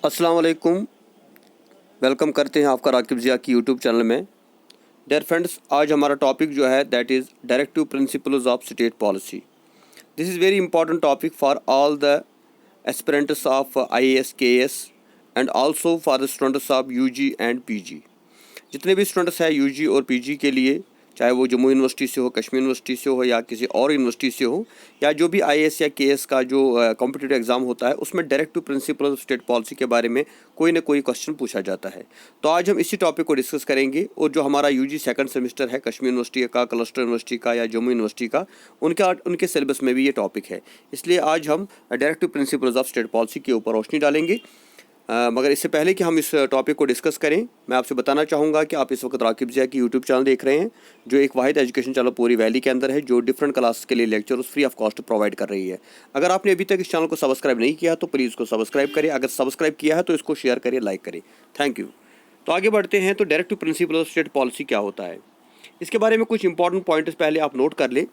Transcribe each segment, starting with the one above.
अस्सलाम वालेकुम। वेलकम करते हैं आपका राकिब ज़िया की यूट्यूब चैनल में। डियर फ्रेंड्स, आज हमारा टॉपिक जो है that is directive principles of state policy. This is very important topic for all the aspirants of IAS KS and also for the students of UG and PG। जितने भी students हैं UG और PG के लिए, चाहे वो Jammu university से हो, कश्मीर यूनिवर्सिटी से हो या किसी और यूनिवर्सिटी से हो, या जो भी IAS या KS का जो कॉम्पिटिटिव एग्ज़ाम होता है उसमें directive principle of state policy के बारे में कोई ना कोई क्वेश्चन पूछा जाता है। तो आज हम इसी टॉपिक को डिस्कस करेंगे। और जो हमारा UG सेकंड सेमेस्टर है कश्मीर यूनिवर्सिटी का, क्लस्टर यूनिवर्सिटी का या जम्मू यूनिवर्सिटी का, उनके सिलेबस में भी ये टॉपिक है। इसलिए आज हम directive principles of state policy के ऊपर रोशनी डालेंगे। मगर इससे पहले कि हम इस टॉपिक को डिस्कस करें, मैं आपसे बताना चाहूँगा कि आप इस वक्त राकिब ज़िया की यूट्यूब चैनल देख रहे हैं, जो एक वाहिद एजुकेशन चैनल पूरी वैली के अंदर है, जो डिफरेंट क्लास के लिए lectures free of cost provide कर रही है। अगर आपने अभी तक इस चैनल को सब्सक्राइब नहीं किया तो प्लीज़ इसको सब्सक्राइब करें। अगर सब्सक्राइब किया है तो इसको शेयर करिए, लाइक करिए। Thank you. तो आगे बढ़ते हैं। तो directive principle of state policy क्या होता है, इसके बारे में कुछ इंपॉर्टेंट पॉइंट्स पहले आप नोट कर लें।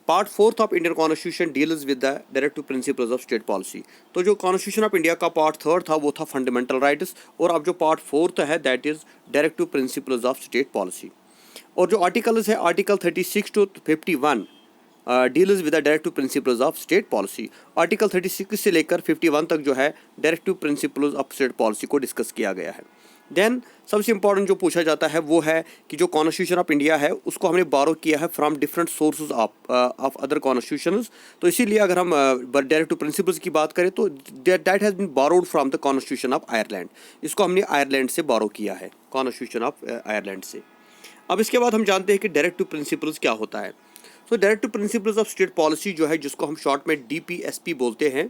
Part 4 of Indian constitution deals with the directive principles of state policy. तो जो कॉन्स्टिट्यूशन ऑफ इंडिया का पार्ट 3 था वो था फंडामेंटल राइट्स, और अब जो पार्ट 4 है that is directive principles of state policy. और जो आर्टिकल्स है article 36 to 51 deals with the directive principles of state policy. Article 36 से लेकर 51 तक जो है directive principles of state policy को डिस्कस किया गया है। देन सबसे इंपॉर्टेंट जो पूछा जाता है वो है कि जो कॉन्स्टिट्यूशन ऑफ इंडिया है उसको हमने बारो किया है from different sources of other constitutions. तो इसीलिए अगर हम डायरेक्टिव प्रिंसिपल्स की बात करें तो that has been borrowed from the constitution of Ireland. इसको हमने आयरलैंड से बारो किया है, कॉन्स्टिट्यूशन ऑफ आयरलैंड से। अब इसके बाद हम जानते हैं कि डायरेक्टिव प्रिंसिपल्स क्या होता है। तो directive principles of state policy जो है, जिसको हम शॉर्ट में DPSP बोलते हैं,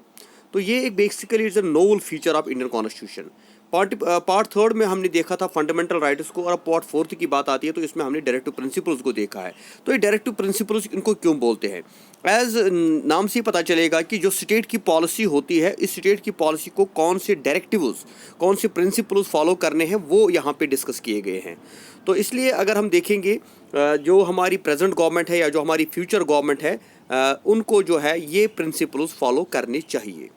तो ये एक basically is a novel feature of Indian constitution. Part 3 में हमने देखा था फंडामेंटल राइट्स को, और अब पार्ट 4 की बात आती है तो इसमें हमने डायरेक्टिव प्रिंसिपल्स को देखा है। तो ये डायरेक्टिव प्रिंसिपल्स इनको क्यों बोलते हैं, एज नाम से ही पता चलेगा कि जो स्टेट की पॉलिसी होती है, इस स्टेट की पॉलिसी को कौन से डायरेक्टिव्स, कौन से प्रिंसिपल्स फॉलो करने हैं वो यहाँ पे डिस्कस किए गए हैं। तो इसलिए अगर हम देखेंगे जो हमारी प्रेजेंट गवर्नमेंट है या जो हमारी फ्यूचर गवर्नमेंट है, उनको जो है ये प्रिंसिपल्स फॉलो करने चाहिए।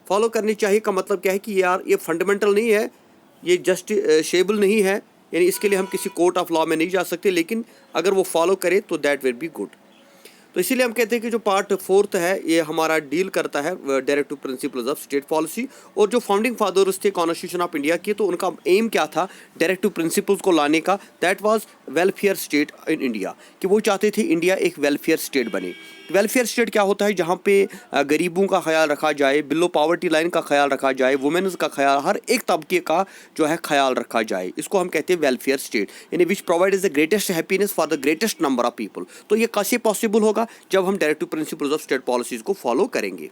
फॉलो करनी चाहिए का मतलब क्या है कि यार ये फंडामेंटल नहीं है, ये जस्टिसेबल नहीं है, यानी इसके लिए हम किसी कोर्ट ऑफ लॉ में नहीं जा सकते, लेकिन अगर वो फॉलो करे तो दैट विल बी गुड। तो इसीलिए हम कहते हैं कि जो पार्ट 4 है ये हमारा डील करता है directive principles of state policy. और जो फाउंडिंग फादर्स थे कॉन्स्टिट्यूशन ऑफ इंडिया के, तो उनका एम क्या था डायरेक्टिव प्रिंसिपल्स को लाने का, that was welfare state in India, कि वो चाहते थे इंडिया एक वेलफेयर स्टेट बने। वेलफेयर स्टेट क्या होता है, जहाँ पे गरीबों का ख्याल रखा जाए, बिलो पॉवर्टी लाइन का ख्याल रखा जाए, वुमेन्स का ख्याल, हर एक तबके का जो है ख्याल रखा जाए। इसको हम कहते हैं वेलफेयर स्टेट, यानी which provides the greatest happiness for the greatest number of people. तो ये कैसे पॉसिबल होगा, जब हम directive principles of state policies को फॉलो करेंगे।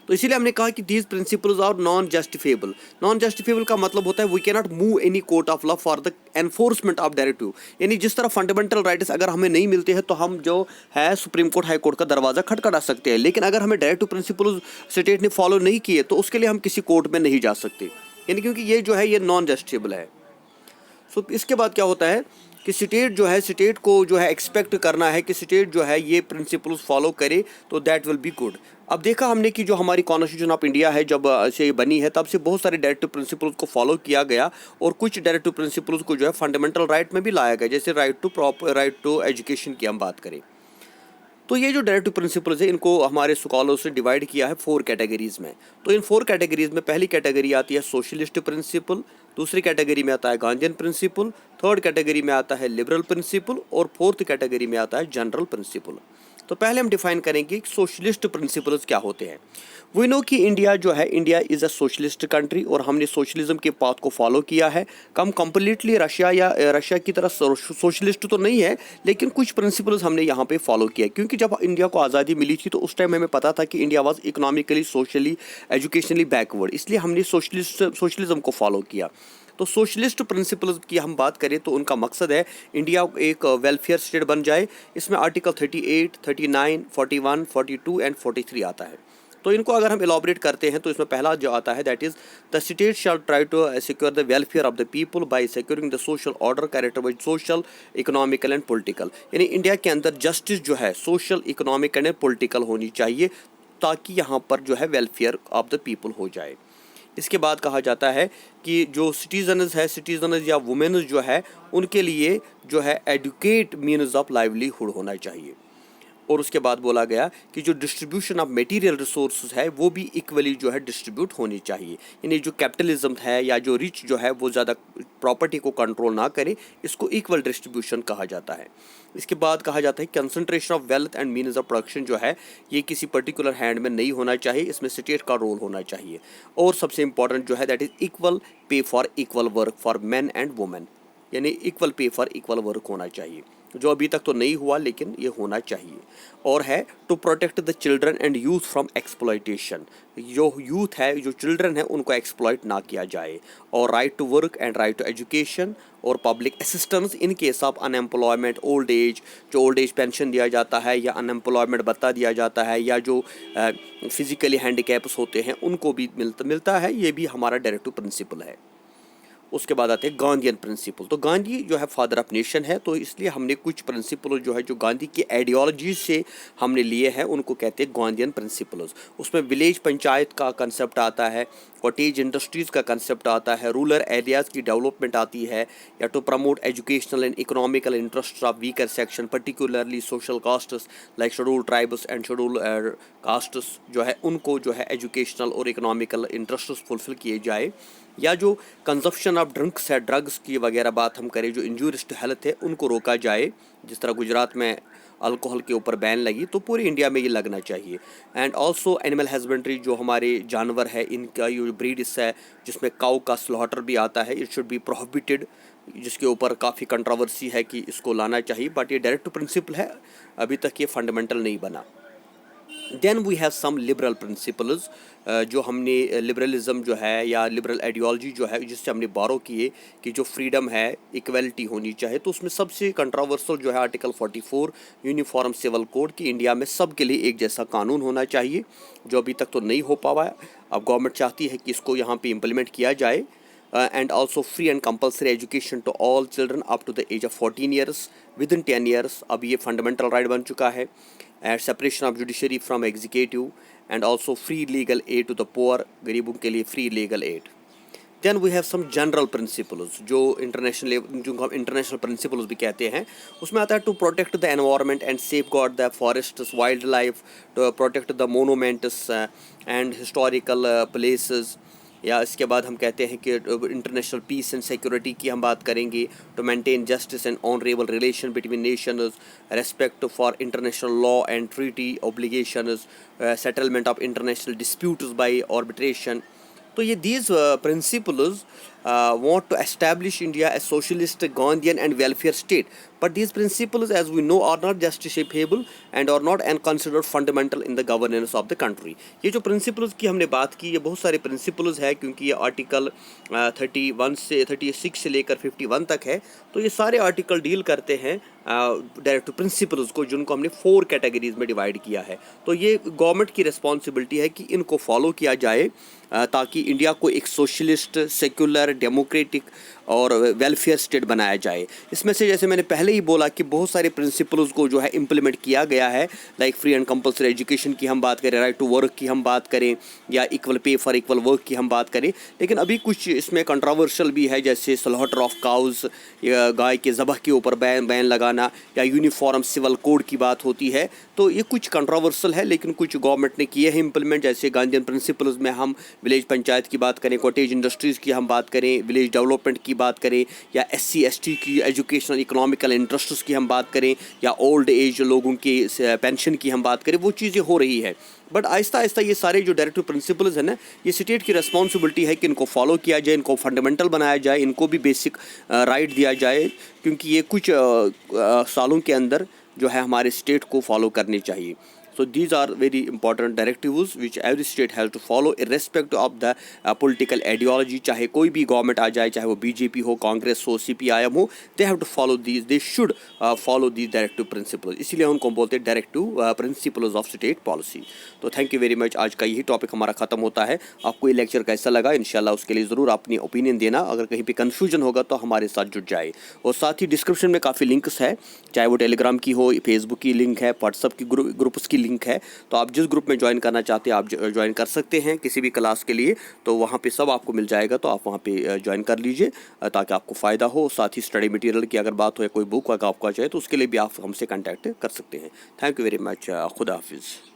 तो इसीलिए हमने कहा कि these principles are non justifiable. Non justifiable का मतलब होता है we can not move any court of law for the enforcement of directive. यानी जिस तरह फंडामेंटल राइट्स अगर हमें नहीं मिलते हैं तो हम जो है सुप्रीम कोर्ट, हाई कोर्ट का दरवाज़ा खटखटा सकते हैं, लेकिन अगर हमें डायरेक्टिव प्रिंसिपल्स स्टेट ने फॉलो नहीं किए तो उसके लिए हम किसी कोर्ट में नहीं जा सकते, यानी क्योंकि ये जो है ये नॉन जस्टिफेबल है। सो इसके बाद क्या होता है कि स्टेट जो है, स्टेट को जो है एक्सपेक्ट करना है कि स्टेट जो है ये प्रिंसिपल्स फॉलो करे, तो दैट विल बी गुड। अब देखा हमने कि जो हमारी कॉन्स्टिट्यूशन ऑफ इंडिया है जब से बनी है तब से बहुत सारे डायरेक्टिव प्रिंसिपल्स को फॉलो किया गया, और कुछ डायरेक्टिव प्रिंसिपल्स को जो है फंडामेंटल राइट में भी लाया गया, जैसे राइट टू एजुकेशन की हम बात करें। तो ये जो डायरेक्टिव प्रिंसिपल्स है इनको हमारे स्कॉलर्स से डिवाइड किया है 4 कैटेगरीज में। तो इन 4 कैटेगरीज में पहली कैटेगरी आती है सोशलिस्ट प्रिंसिपल, दूसरी कैटेगरी में आता है गांधीयन प्रिंसिपल, थर्ड कैटेगरी में आता है लिबरल प्रिंसिपल, और फोर्थ कैटेगरी में आता है जनरल प्रिंसिपल। तो पहले हम डिफाइन करेंगे कि सोशलिस्ट प्रिंसिपल्स क्या होते हैं। वी नो कि इंडिया जो है, India is a socialist country, और हमने सोशलिज्म के पाथ को फॉलो किया है। हम कंप्लीटली रशिया की तरह सोशलिस्ट तो नहीं है, लेकिन कुछ प्रिंसिपल्स हमने यहाँ पे फॉलो किया, क्योंकि जब इंडिया को आज़ादी मिली थी तो उस टाइम हमें पता था कि India was economically, socially, educationally backward, इसलिए हमने सोशलिज्म को फॉलो किया। तो सोशलिस्ट प्रिंसिपल्स की हम बात करें तो उनका मकसद है इंडिया एक वेलफेयर स्टेट बन जाए। इसमें आर्टिकल 38, 39, 41, 42 एंड 43 आता है। तो इनको अगर हम एलॉबरेट करते हैं तो इसमें पहला जो आता है that is the state shall try to secure the welfare of the people by securing the social order character by social, economical and political. यानी इंडिया के अंदर जस्टिस जो है सोशल, इकोनॉमिक एंड पॉलिटिकल होनी चाहिए, ताकि यहाँ पर जो है वेलफेयर ऑफ द पीपल हो जाए। इसके बाद कहा जाता है कि जो सिटीजन्स या वुमेन्स जो है उनके लिए जो है एडुकेट मीन्स ऑफ लाइवलीहुड होना चाहिए। और उसके बाद बोला गया कि जो डिस्ट्रीब्यूशन ऑफ मटेरियल रिसोर्सेज है वो भी इक्वली जो है डिस्ट्रीब्यूट होनी चाहिए, यानी जो कैपिटलिज्म है या जो रिच जो है वो ज़्यादा प्रॉपर्टी को कंट्रोल ना करे, इसको इक्वल डिस्ट्रीब्यूशन कहा जाता है। इसके बाद कहा जाता है concentration of wealth and means of production जो है ये किसी पर्टिकुलर हैंड में नहीं होना चाहिए, इसमें स्टेट का रोल होना चाहिए। और सबसे इंपॉर्टेंट जो है that is equal pay for equal work for man and women, यानी equal pay for equal work होना चाहिए, जो अभी तक तो नहीं हुआ लेकिन ये होना चाहिए। और है to protect the children and youth from exploitation, जो यूथ है जो चिल्ड्रन है उनको एक्सप्लॉयट ना किया जाए। और right to work and right to education और public assistance in case of unemployment, old age, जो ओल्ड एज पेंशन दिया जाता है या अनएम्प्लॉयमेंट भत्ता दिया जाता है या जो फिजिकली हैंडीकैप्स होते हैं उनको भी मिलता है, ये भी हमारा डायरेक्टिव प्रिंसिपल है। उसके बाद आते हैं गांधीयन प्रिंसिपल। तो गांधी जो है फादर ऑफ नेशन है, तो इसलिए हमने कुछ प्रिंसिपल जो है जो गांधी की आइडियोलॉजी से हमने लिए हैं उनको कहते हैं गांधीयन प्रिंसिपल्स। उसमें विलेज पंचायत का कंसेप्ट आता है, कॉटेज इंडस्ट्रीज़ का कंसेप्ट आता है, रूरल एरियाज़ की डेवलपमेंट आती है, या to promote educational and economical interest of weaker section particularly social castes like schedule tribes and schedule castes जो है उनको जो है एजुकेशनल और इकोनॉमिकल इंटरेस्ट फुलफिल किए जाए। या जो कंजप्शन ऑफ ड्रग्स है, ड्रग्स की वगैरह बात हम करें, जो इंजूरियस टू हेल्थ है उनको रोका जाए। जिस तरह गुजरात में अल्कोहल के ऊपर बैन लगी तो पूरी इंडिया में ये लगना चाहिए। एंड ऑल्सो एनिमल हस्बेंड्री, जो हमारे जानवर है इनका जो ब्रीड है जिसमें काऊ का स्लॉटर भी आता है, इट शुड बी प्रोहिबिटेड, जिसके ऊपर काफ़ी कंट्रोवर्सी है कि इसको लाना चाहिए, बट ये डायरेक्ट प्रिंसिपल है, अभी तक ये फंडामेंटल नहीं बना। Then we have some liberal principles, जो हमने लिबरलिज्म जो है या लिबरल आइडियोलॉजी जो है जिससे हमने बारो किए कि जो फ्रीडम है इक्वलिटी होनी चाहिए। तो उसमें सबसे कंट्रोवर्सल जो है आर्टिकल 44 यूनिफॉर्म सिविल कोड की इंडिया में सब के लिए एक जैसा कानून होना चाहिए, जो अभी तक तो नहीं हो पावा है। अब गवर्नमेंट चाहती है कि इसको यहाँ पे इम्प्लीमेंट किया जाए। And also free and compulsory education to all children up to the age of 14 years within 10 years, अब ये फंडामेंटल राइट बन चुका है। And separation of judiciary from executive and also free legal aid to the poor, गरीबों के लिए free legal aid. Then we have some general principles, जो जिनको हम इंटरनेशनल प्रिंसिपल्स भी कहते हैं। उसमें आता है to protect the environment and safeguard the forests, wildlife, to protect the monuments and historical places. या इसके बाद हम कहते हैं कि इंटरनेशनल पीस एंड सिक्योरिटी की हम बात करेंगे, to maintain justice and honourable relation between nations, respect for international law and treaty obligations, settlement of international disputes by arbitration. तो ये these principles want to establish India as socialist, Gandhian and welfare state. But these principles, as we know, are not justiciable and are not and considered fundamental in the governance of the country. ये जो principles की हमने बात की, ये बहुत सारे principles है क्योंकि ये आर्टिकल 31 से 36 से लेकर 51 तक है। तो ये सारे आर्टिकल डील करते हैं डायरेक्ट प्रिंसिपल्स को, जिनको हमने 4 कैटेगरीज में डिवाइड किया है। तो ये गवर्नमेंट की रिस्पॉन्सिबिलिटी है कि इनको फॉलो किया जाए ताकि इंडिया को एक सोशलिस्ट, सेक्युलर, डेमोक्रेटिक और वेलफेयर स्टेट बनाया जाए। इसमें से जैसे मैंने पहले ही बोला कि बहुत सारे प्रिंसिपल्स को जो है इम्प्लीमेंट किया गया है, like free and compulsory education की हम बात करें, राइट टू वर्क की हम बात करें, या equal pay for equal work की हम बात करें। लेकिन अभी कुछ इसमें कंट्रोवर्शियल भी है, जैसे स्लॉटर ऑफ काउज, गाय के ज़बह के ऊपर बैन लगाना, या यूनिफॉर्म सिविल कोड की बात होती है। तो ये कुछ कंट्रोवर्शियल है, लेकिन कुछ गवर्नमेंट ने किए हैं इम्प्लीमेंट। जैसे गांधीयन प्रिंसिपल्स में हम विलेज पंचायत की बात करें, कॉटेज इंडस्ट्रीज़ की हम बात करें, विलेज डेवलपमेंट की बात करें, या SC ST की एजुकेशनल इकोनॉमिकल इंटरेस्ट्स की हम बात करें, या ओल्ड एज लोगों की पेंशन की हम बात करें, वो चीज़ें हो रही है। बट आहिस्ता आहिस्ता ये सारे जो डायरेक्टिव प्रिंसिपल्स हैं ना, ये स्टेट की रिस्पॉन्सिबिलिटी है कि इनको फॉलो किया जाए, इनको फंडामेंटल बनाया जाए, इनको भी बेसिक राइट दिया जाए, क्योंकि ये कुछ सालों के अंदर जो है हमारे स्टेट को फॉलो करने चाहिए। So these are very important directives which every state has to follow irrespective of the political ideology. चाहे कोई भी गवर्नमेंट आ जाए, चाहे वो BJP हो, कांग्रेस हो, CPIM हो, they have to follow these, they should follow these directive principles. इसीलिए उनको बोलते हैं directive principles of state policy. तो थैंक यू वेरी मच। आज का यही टॉपिक हमारा ख़त्म होता है। आपको ये लेक्चर कैसा लगा, इंशाल्लाह उसके लिए ज़रूर अपनी ओपिनियन देना। अगर कहीं पे कन्फ्यूजन होगा तो हमारे साथ जुड़ जाए। और साथ ही डिस्क्रिप्शन में काफ़ी लिंक्स है, चाहे वो टेलीग्राम की हो, फेसबुक की लिंक है, व्हाट्सअप की ग्रुप्स की लिंक है, तो आप जिस ग्रुप में ज्वाइन करना चाहते हैं आप ज्वाइन कर सकते हैं किसी भी क्लास के लिए। तो वहाँ पे सब आपको मिल जाएगा, तो आप वहाँ पे ज्वाइन कर लीजिए ताकि आपको फ़ायदा हो। साथ ही स्टडी मटेरियल की अगर बात हो या कोई बुक अगर आपको चाहिए तो उसके लिए भी आप हमसे कांटेक्ट कर सकते हैं। Thank you very much. खुदा हाफिज़।